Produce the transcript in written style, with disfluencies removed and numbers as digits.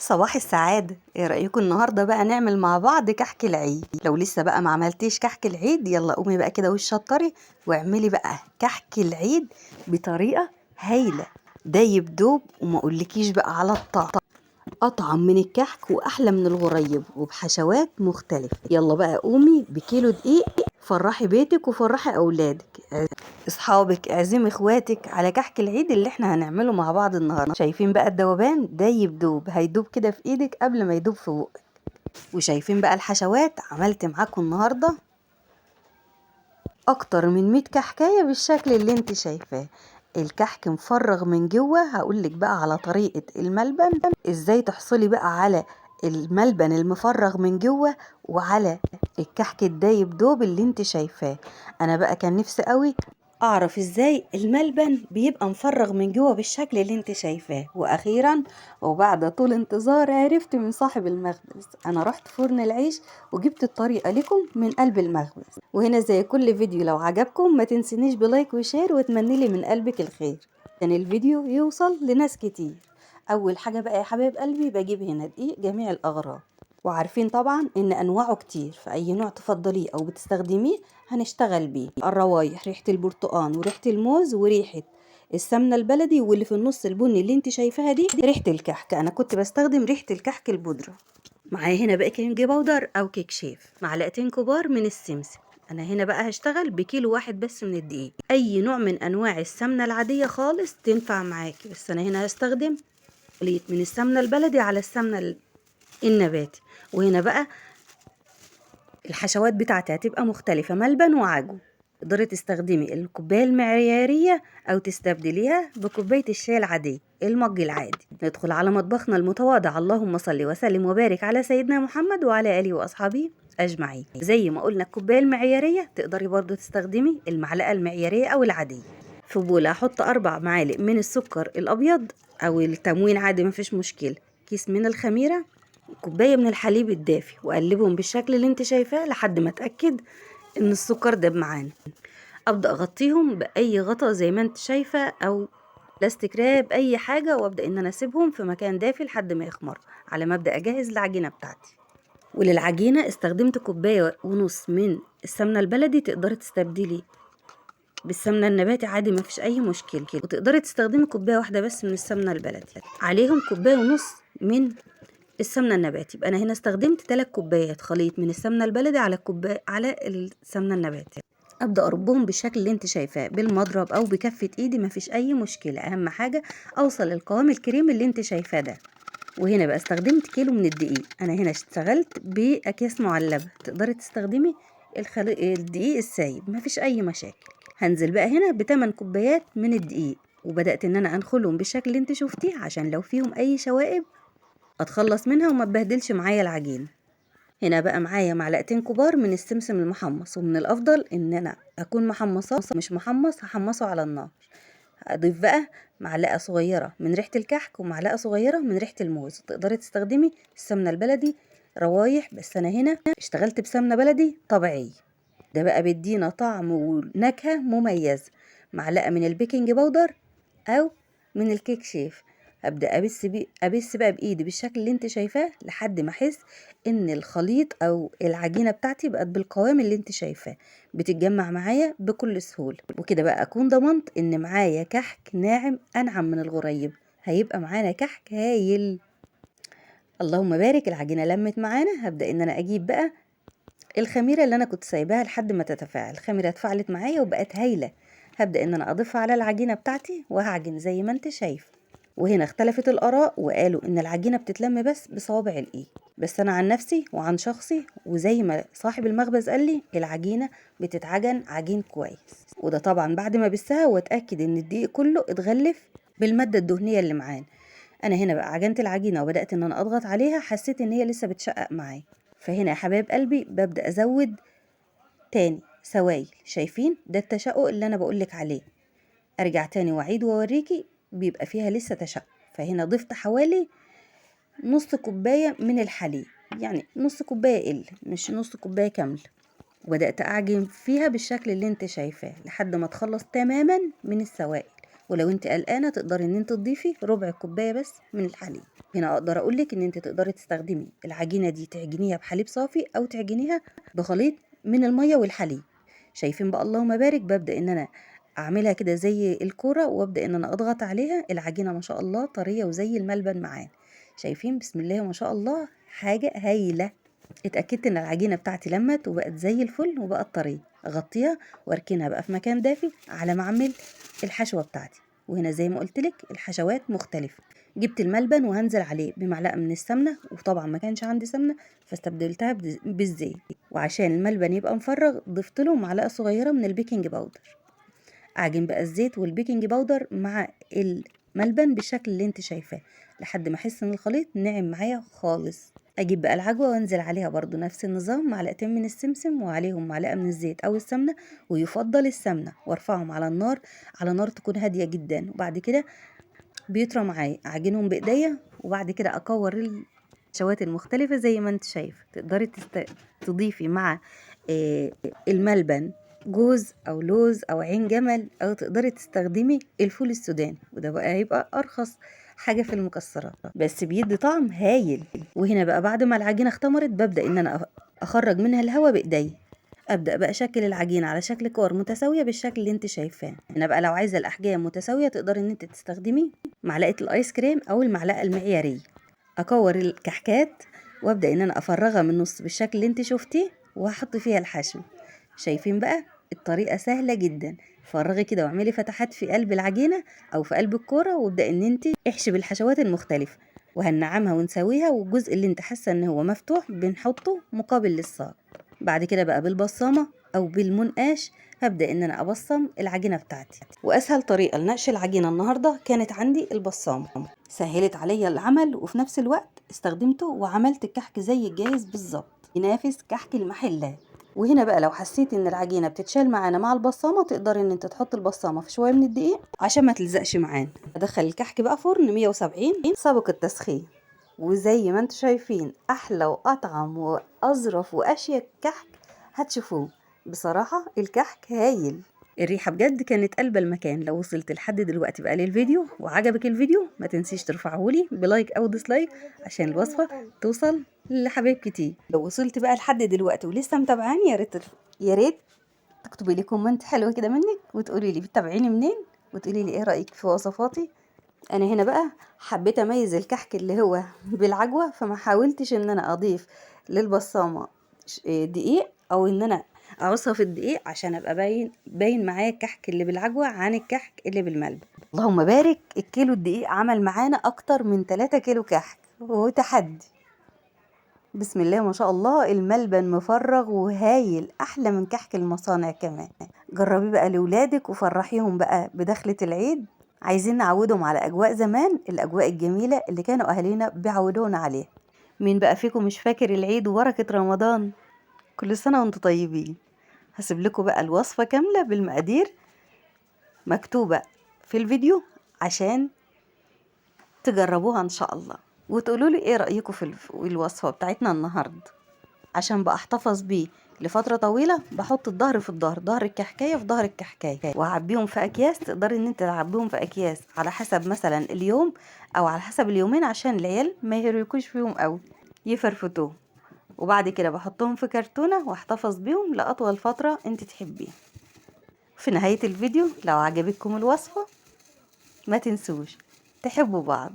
صباح السعادة، ايه رأيكم النهاردة بقى نعمل مع بعض كحك العيد؟ لو لسه بقى ما عملتيش كحك العيد يلا قومي بقى كده وشطري واعملي بقى كحك العيد بطريقة هايلة. ده يبدوب وما اقولكيش بقى على الطعم، اطعم من الكحك واحلى من الغريب وبحشوات مختلفة. يلا بقى قومي بكيلو دقيق، فرحي بيتك وفرحي اولادك، اصحابك، اعزمي اخواتك على كحك العيد اللي احنا هنعمله مع بعض النهارده. شايفين بقى الذوبان ده يبدوب، هيدوب كده في ايدك قبل ما يدوب في بقك. وشايفين بقى الحشوات، عملت معاكم النهارده اكتر من 100 كحكايه بالشكل اللي انت شايفاه. الكحك مفرغ من جوه. هقولك بقى على طريقه الملبن، ازاي تحصلي بقى على الملبن المفرغ من جوه وعلى الكحك الدايب دوب اللي انت شايفاه. انا بقى كان نفسي قوي اعرف ازاي الملبن بيبقى مفرغ من جوه بالشكل اللي انت شايفاه، واخيرا وبعد طول انتظار عرفت من صاحب المخبز. انا رحت فرن العيش وجبت الطريقة لكم من قلب المخبز. وهنا زي كل فيديو لو عجبكم ما تنسنيش بلايك وشير وتمني لي من قلبك الخير عشان الفيديو يوصل لناس كتير. اول حاجة بقى يا حبايب قلبي بجيب هنا دقيق جميع الاغراض، وعارفين طبعا ان انواعه كتير، فاي نوع تفضليه او بتستخدميه هنشتغل بيه. الروايح، ريحة البرتقان وريحة الموز وريحة السمنة البلدي، واللي في النص البني اللي انت شايفاها دي ريحة الكحك. انا كنت بستخدم ريحة الكحك البودرة. معايا هنا بقى كينج باودر او كيك شيف، معلقتين كبار من السمسم. انا هنا بقى هشتغل بكيلو واحد بس من الدقيق. اي نوع من انواع السمنة العادية خالص تنفع معاكي، بس انا هنا هستخدم خليط من السمنة البلدي على السمنة النباتي. وهنا بقى الحشوات بتاعتي هتبقى مختلفة، ملبن وعجو. تقدري تستخدمي الكوباية المعيارية أو تستبدليها بكوباية الشاي العادية، المج العادي. ندخل على مطبخنا المتواضع. اللهم صل وسلم وبارك على سيدنا محمد وعلى آله وأصحابه أجمعين. زي ما قلنا الكوباية المعيارية تقدري برضو تستخدمي المعلقة المعيارية أو العادية. في بولة أحط 4 معالق من السكر الأبيض أو التموين عادي مفيش مشكلة، كيس من الخميرة، كوباية من الحليب الدافي، وأقلبهم بالشكل اللي انت شايفاه لحد ما أتأكد إن السكر داب معانا. أبدأ أغطيهم بأي غطا زي ما انت شايفة أو بلاستيك راب أي حاجة، وأبدأ إن أنا أسيبهم في مكان دافي لحد ما يخمر على ما أبدأ أجهز العجينة بتاعتي. وللعجينة استخدمت كوباية ونص من السمنة البلدي، تقدري تستبدلي بالسمنة النباتي عادي مفيش أي مشكلة، وتقدري تستخدمي كوباية واحدة بس من السمنة البلدي عليهم كوباية ونص من السمنة النباتي. يبقى أنا هنا استخدمت 3 كوبايات خليط من السمنة البلدي على كوباية على السمنة النباتي. أبدأ أربهم بالشكل اللي انت شايفاه بالمضرب أو بكفة إيدي مفيش أي مشكلة، أهم حاجة أوصل للقوام الكريم اللي انت شايفاه ده. وهنا بقى استخدمت كيلو من الدقيق. أنا هنا اشتغلت بأكياس معلبة، تقدري تستخدمي الدقيق السايب مفيش أي مشاكل. هنزل بقى هنا ب8 كوبايات من الدقيق، وبدأت إن أنا أنخلهم بالشكل اللي انت شفتيه عشان لو فيهم أي شوائب اتخلص منها وما تبهدلش معايا العجين. هنا بقى معايا معلقتين كبار من السمسم المحمص، ومن الافضل ان انا اكون محمصاه، مش محمص هحمصه على النار. اضيف بقى معلقه صغيره من ريحه الكحك ومعلقه صغيره من ريحه الموز. تقدري تستخدمي السمنه البلدي روايح، بس انا هنا اشتغلت بسمنه بلدي طبيعيه. ده بقى بيدينا طعم ونكهه مميزه. معلقه من البيكنج باودر او من الكيك شيف. ابدا ابس بقى بايدي بالشكل اللي انت شايفاه لحد ما احس ان الخليط او العجينه بتاعتي بقت بالقوام اللي انت شايفاه، بتتجمع معايا بكل سهوله. وكده بقى اكون ضمنت ان معايا كحك ناعم انعم من الغريب. هيبقى معانا كحك هايل. اللهم بارك. العجينه لمت معانا. هبدا ان انا اجيب بقى الخميره اللي انا كنت سايباها لحد ما تتفاعل. الخميره اتفاعلت معايا وبقت هايله. هبدا ان انا اضيفها على العجينه بتاعتي وهعجن زي ما انت شايف. وهنا اختلفت الآراء وقالوا إن العجينة بتتلم بس بصوابع الإيد، بس أنا عن نفسي وعن شخصي وزي ما صاحب المخبز قال لي العجينة بتتعجن عجين كويس. وده طبعا بعد ما بسها واتأكد إن الدقيق كله اتغلف بالمادة الدهنية اللي معانا. أنا هنا بقى عجنت العجينة وبدأت إن أنا أضغط عليها، حسيت إن هي لسه بتشقق معايا. فهنا يا حبايب قلبي ببدأ أزود تاني سوايل. شايفين ده التشقق اللي أنا بقولك عليه. ارجع تاني واعيد واوريكي بيبقى فيها لسه تشقق. فهنا ضفت حوالي نص كوباية من الحليب، يعني نص كوباية مش نص كوباية كاملة. وبدأت أعجن فيها بالشكل اللي انت شايفاه لحد ما تخلص تماما من السوائل. ولو انت قلقانه تقدري ان انت تضيفي ربع كوبايه بس من الحليب. هنا اقدر اقولك ان انت تقدري تستخدمي العجينه دي تعجنيها بحليب صافي او تعجنيها بخليط من الميه والحليب. شايفين بقى اللهم بارك، ببدا ان انا اعملها كده زي الكوره وابدا ان انا اضغط عليها. العجينه ما شاء الله طريه وزي الملبن معانا. شايفين بسم الله ما شاء الله، حاجه هايله. اتأكدت ان العجينة بتاعتي لمت وبقت زي الفل وبقت طرية. اغطيها واركنها بقى في مكان دافي على ما اعمل الحشوة بتاعتي. وهنا زي ما قلتلك الحشوات مختلفة. جبت الملبن وهنزل عليه بمعلقة من السمنة، وطبعا ما كانش عندي سمنة فاستبدلتها بالزيت. وعشان الملبن يبقى مفرغ ضفت له معلقة صغيرة من البيكنج باودر. اعجن بقى الزيت والبيكنج باودر مع الملبن بالشكل اللي انت شايفاه لحد ما احس ان الخليط ناعم معايا خالص. اجيب بقى العجوه وانزل عليها برضو نفس النظام، معلقتين من السمسم وعليهم معلقه من الزيت او السمنه، ويفضل السمنه، وارفعهم على النار، على نار تكون هاديه جدا. وبعد كده بيطرى معايا اعجنهم بايديا، وبعد كده اكور الشوات المختلفه زي ما انت شايف. تقدري تضيفي مع الملبن جوز او لوز او عين جمل، او تقدري تستخدمي الفول السوداني، وده بقى هيبقى ارخص حاجه في المكسرات بس بيدي طعم هايل. وهنا بقى بعد ما العجينه اختمرت ببدا ان انا اخرج منها الهواء بايدي. ابدا بقى اشكل العجينه على شكل كور متساويه بالشكل اللي انت شايفاه. هنا بقى لو عايزه الاحجام متساويه تقدري ان انت تستخدمي معلقه الايس كريم او المعلقه المعياريه. اكور الكحكات وابدا ان انا افرغها من النص بالشكل اللي انت شفتيه، وهحط فيها الحشو. شايفين بقى الطريقه سهله جدا. فرغي كده واعملي فتحات في قلب العجينه او في قلب الكوره، وابدا ان انت احشي بالحشوات المختلفه، وهنعمها ونسويها. والجزء اللي انت حاسه ان هو مفتوح بنحطه مقابل للصاج. بعد كده بقى بالبصامه او بالمنقاش هبدا ان انا ابصم العجينه بتاعتي. واسهل طريقه لنقش العجينه النهارده كانت عندي البصامه، سهلت عليا العمل وفي نفس الوقت استخدمته وعملت الكحك زي الجاهز بالظبط، ينافس كحك المحلات. وهنا بقى لو حسيت ان العجينه بتتشال معانا مع البصامه تقدري ان انت تحط البصامه في شويه من الدقيق عشان ما تلزقش معانا. ادخل الكحك بقى فرن 170 سابق التسخين. وزي ما انتم شايفين احلى واطعم واظرف واشيك كحك هتشوفوه. بصراحه الكحك هايل. الريحة بجد كانت قلب المكان. لو وصلت لحد دلوقتي بقى للفيديو وعجبك الفيديو ما تنسيش ترفعهولي بلايك او ديسلايك عشان الوصفة توصل لحبايب كتير. لو وصلت بقى لحد دلوقتي ولسه متابعاني يا ريت تكتبي لي كومنت حلو كده منك وتقولي لي بتتابعيني منين، وتقولي لي ايه رأيك في وصفاتي. انا هنا بقى حبيت اميز الكحك اللي هو بالعجوة، فما حاولتش ان انا اضيف للبصامة دقيق او ان انا اعصها في الدقيق عشان ابقى باين معايا الكحك اللي بالعجوة عن الكحك اللي بالملبن. اللهم بارك، الكيلو الدقيق عمل معانا اكتر من 3 كيلو كحك، وهو تحدي. بسم الله ما شاء الله، الملبن مفرغ وهايل، احلى من كحك المصانع كمان. جربي بقى لولادك وفرحيهم بقى بدخلة العيد. عايزين نعودهم على اجواء زمان، الاجواء الجميلة اللي كانوا اهالينا بيعودونا عليها. مين بقى فيكم مش فاكر العيد وبركة رمضان؟ كل سنة وانتم طيبين. هسيب لكم بقى الوصفة كاملة بالمقادير مكتوبة في الفيديو عشان تجربوها ان شاء الله، وتقولوا لي ايه رأيكم في الوصفة بتاعتنا النهاردة. عشان بقى احتفظ بيه لفترة طويلة بحط الظهر في الظهر، ظهر الكحكاية في ظهر الكحكاية، وهعبيهم في اكياس. تقدري ان انت تعبيهم في اكياس على حسب مثلا اليوم او على حسب اليومين عشان العيال ما يهريكوش فيهم قوي يفرفتوه. وبعد كده بحطهم في كرتونة واحتفظ بيهم لأطول فترة انت تحبيها. في نهاية الفيديو لو عجبتكم الوصفة ما تنسوش تحبوا بعض